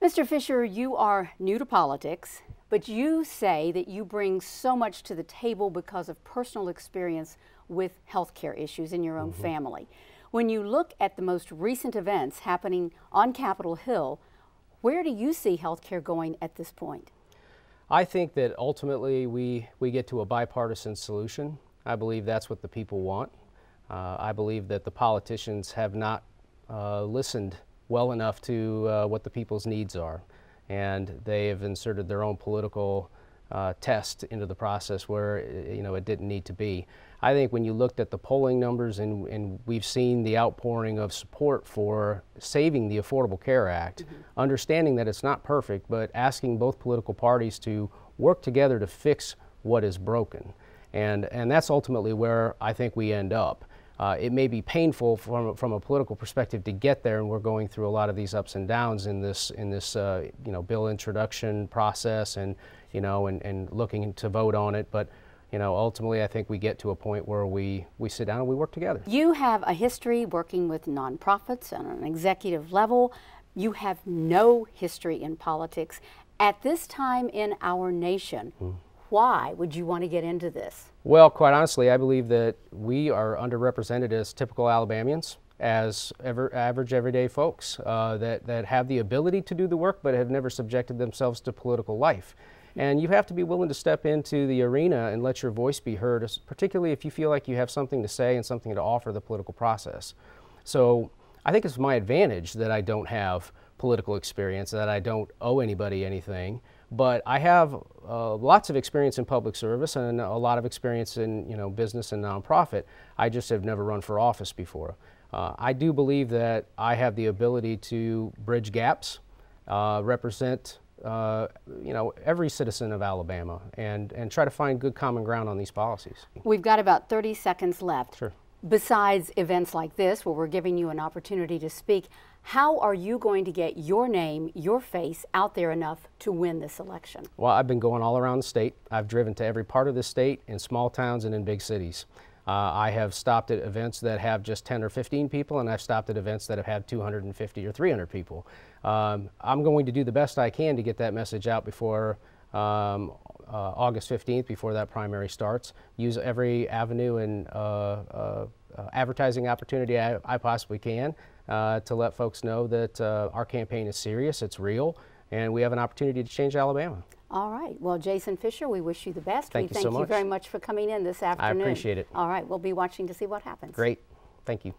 Mr. Fisher, you are new to politics, but you say that you bring so much to the table because of personal experience with healthcare issues in your own family. When you look at the most recent events happening on Capitol Hill, where do you see healthcare going at this point? I think that ultimately we get to a bipartisan solution. I believe that's what the people want. I believe that the politicians have not listened well enough to what the people's needs are, and they have inserted their own political test into the process where it didn't need to be. I think when you looked at the polling numbers and we've seen the outpouring of support for saving the Affordable Care Act, understanding that it's not perfect, but asking both political parties to work together to fix what is broken. And that's ultimately where I think we end up. It may be painful from a political perspective to get there, and we're going through a lot of these ups and downs in this bill introduction process and looking to vote on it. But ultimately, I think we get to a point where we sit down and we work together. You have a history working with nonprofits on an executive level. You have no history in politics. At this time in our nation, why would you want to get into this? Well, quite honestly, I believe that we are underrepresented as typical Alabamians, as average, everyday folks that have the ability to do the work but have never subjected themselves to political life. And you have to be willing to step into the arena and let your voice be heard, particularly if you feel like you have something to say and something to offer the political process. So I think it's my advantage that I don't have political experience, that I don't owe anybody anything, but I have lots of experience in public service and a lot of experience in business and nonprofit. I just have never run for office before. I do believe that I have the ability to bridge gaps, represent every citizen of Alabama and try to find good common ground on these policies. We've got about 30 seconds left. Sure. Besides events like this where we're giving you an opportunity to speak, how are you going to get your name, your face out there enough to win this election? Well, I've been going all around the state. I've driven to every part of the state, in small towns and in big cities. I have stopped at events that have just 10 or 15 people, and I've stopped at events that have had 250 or 300 people. I'm going to do the best I can to get that message out before August 15th, before that primary starts. Use every avenue and advertising opportunity I possibly can to let folks know that our campaign is serious, it's real, and we have an opportunity to change Alabama. All right. Well, Jason Fisher, we wish you the best. Thank you so much. We thank you very much for coming in this afternoon. I appreciate it. All right. We'll be watching to see what happens. Great. Thank you.